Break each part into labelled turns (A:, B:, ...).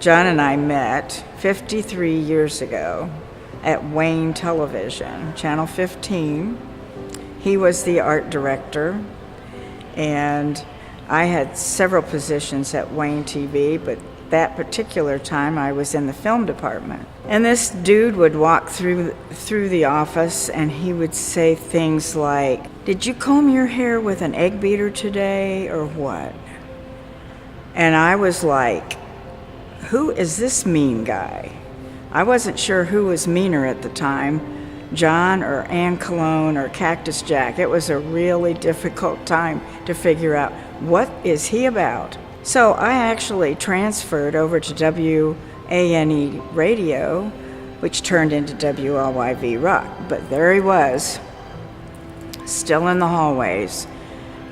A: John and I met 53 years ago at Wayne Television, Channel 15. He was the art director, and I had several positions at Wayne TV, but that particular time I was in the film department. And this dude would walk through the office and he would say things like, "Did you comb your hair with an egg beater today or what?" And I was like, who is this mean guy? I wasn't sure who was meaner at the time, John or Ann Cologne or Cactus Jack. It was a really difficult time to figure out what is he about. So I actually transferred over to WANE Radio, which turned into WLYV Rock. But there he was, still in the hallways,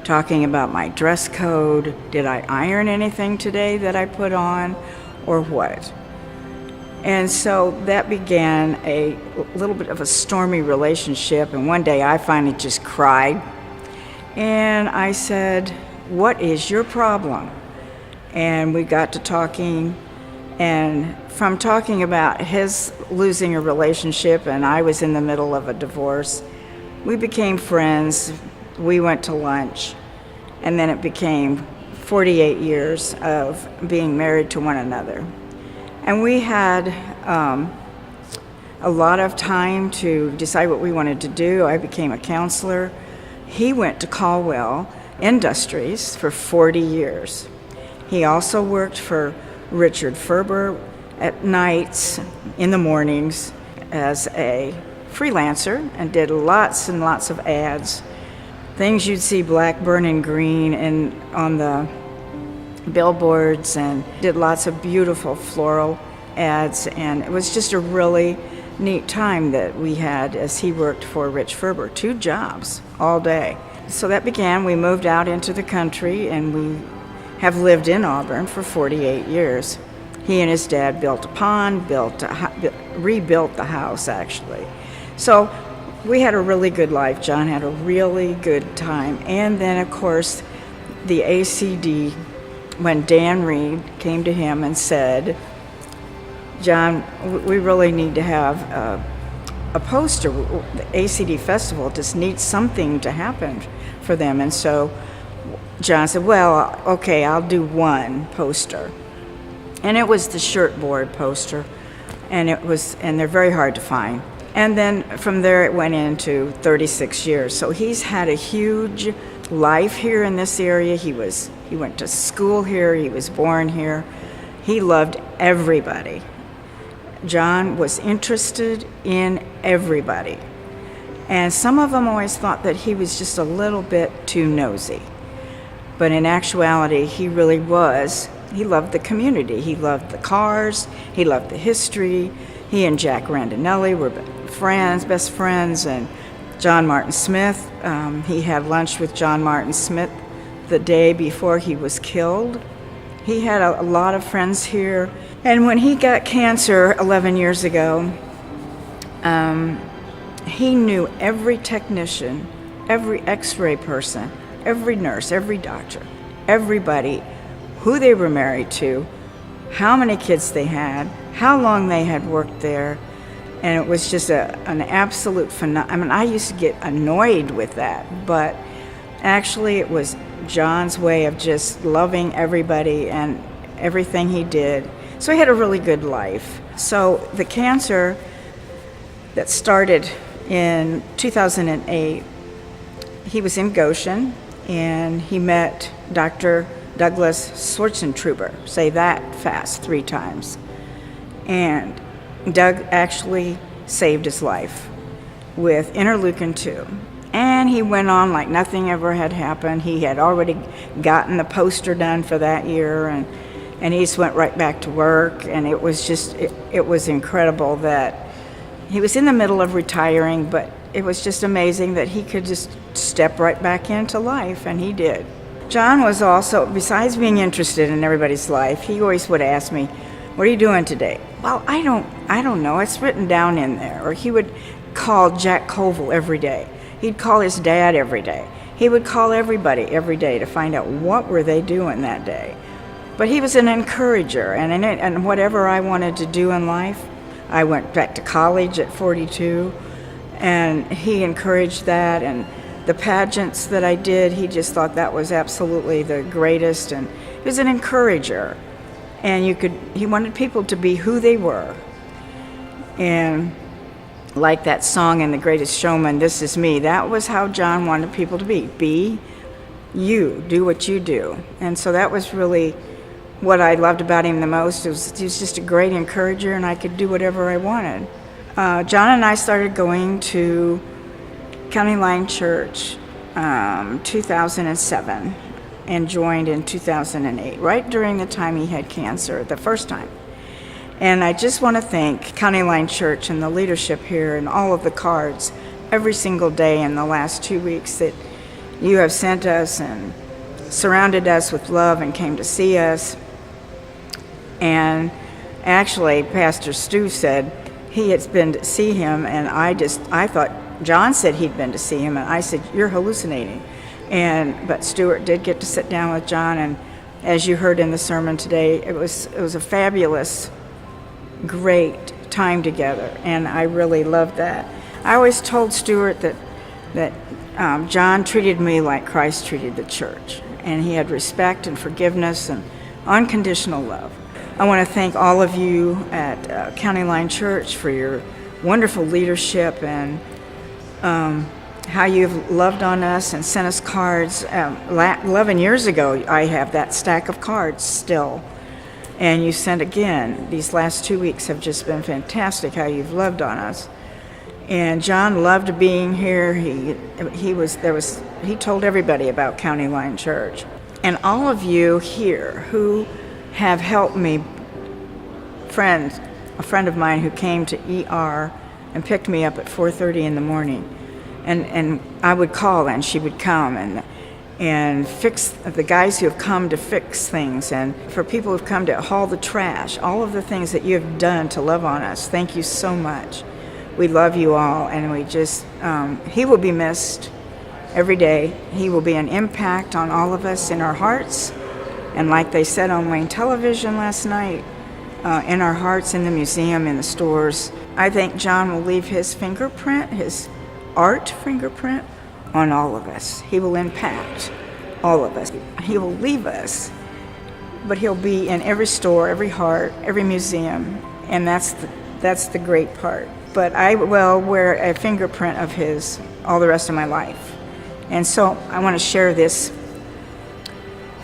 A: talking about my dress code. Did I iron anything today that I put on, or what? And so that began a little bit of a stormy relationship, and one day I finally just cried. And I said, "What is your problem?" And we got to talking, and from talking about his losing a relationship and I was in the middle of a divorce, we became friends. We went to lunch, and then it became 48 years of being married to one another. And we had a lot of time to decide what we wanted to do. I became a counselor. He went to Caldwell Industries for 40 years. He also worked for Richard Ferber at nights, in the mornings, as a freelancer, and did lots and lots of ads. Things you'd see black, burning green and on the billboards, and did lots of beautiful floral ads. And it was just a really neat time that we had as he worked for Rich Ferber, 2 jobs all day. So that began, we moved out into the country, and we have lived in Auburn for 48 years. He and his dad built a pond, rebuilt the house actually. So we had a really good life. John had a really good time. And then of course the ACD, when Dan Reed came to him and said, "John, we really need to have a poster. The ACD Festival just needs something to happen for them." And so John said, "Well, okay, I'll do one poster." And it was the shirt board poster, and they're very hard to find. And then from there it went into 36 years. So he's had a huge life here in this area. He went to school here, he was born here. He loved everybody. John was interested in everybody. And some of them always thought that he was just a little bit too nosy. But in actuality, he really was. He loved the community. He loved the cars. He loved the history. He and Jack Randinelli were best friends. And John Martin Smith, he had lunch with John Martin Smith the day before he was killed. He had a lot of friends here. And when he got cancer 11 years ago, he knew every technician, every x-ray person, every nurse, every doctor, everybody, who they were married to, how many kids they had, how long they had worked there. And it was just an absolute phenomenon. I mean, I used to get annoyed with that, but actually it was John's way of just loving everybody and everything he did. So he had a really good life. So the cancer that started in 2008, he was in Goshen, and he met Dr. Douglas Schwartzentruber. Say that fast 3 times. And Doug actually saved his life with interleukin-2. And he went on like nothing ever had happened. He had already gotten the poster done for that year, and he just went right back to work. And it was just, it was incredible that he was in the middle of retiring, but it was just amazing that he could just step right back into life, and he did. John was also, besides being interested in everybody's life, he always would ask me, "What are you doing today?" "Well, I don't know. It's written down in there." Or he would call Jack Colville every day. He'd call his dad every day. He would call everybody every day to find out what were they doing that day. But he was an encourager, and whatever I wanted to do in life, I went back to college at 42, and he encouraged that, and the pageants that I did, he just thought that was absolutely the greatest, and he was an encourager, and he wanted people to be who they were. And like that song in The Greatest Showman, "This Is Me," that was how John wanted people to be. Be you, do what you do. And so that was really what I loved about him the most. He was just a great encourager, and I could do whatever I wanted. John and I started going to County Line Church 2007 and joined in 2008, right during the time he had cancer, the first time. And I just want to thank County Line Church and the leadership here and all of the cards every single day in the last 2 weeks that you have sent us and surrounded us with love and came to see us. And actually, Pastor Stu said he had been to see him, and I thought John said he'd been to see him, and I said, "You're hallucinating." But Stuart did get to sit down with John, and as you heard in the sermon today, it was a fabulous, great time together, and I really loved that. I always told Stuart that John treated me like Christ treated the church, and he had respect and forgiveness and unconditional love. I want to thank all of you at County Line Church for your wonderful leadership and how you've loved on us and sent us cards. 11 years ago, I have that stack of cards still. And you sent again. These last 2 weeks have just been fantastic, how you've loved on us. And John loved being here. He told everybody about County Line Church. And all of you here who have helped me, a friend of mine who came to ER and picked me up at 4:30 in the morning. And I would call and she would come and fix, the guys who have come to fix things, and for people who've come to haul the trash, all of the things that you have done to love on us. Thank you so much. We love you all, and we just, he will be missed every day. He will be an impact on all of us in our hearts, and like they said on Wayne Television last night, in our hearts, in the museum, in the stores. I think John will leave his fingerprint, his art fingerprint, on all of us. He will impact all of us. He will leave us, but he'll be in every store, every heart, every museum, and that's the great part. But I will wear a fingerprint of his all the rest of my life. And so I want to share this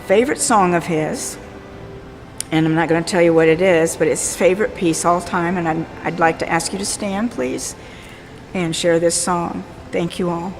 A: favorite song of his, and I'm not going to tell you what it is, but it's his favorite piece all time, and I'd like to ask you to stand, please, and share this song. Thank you all.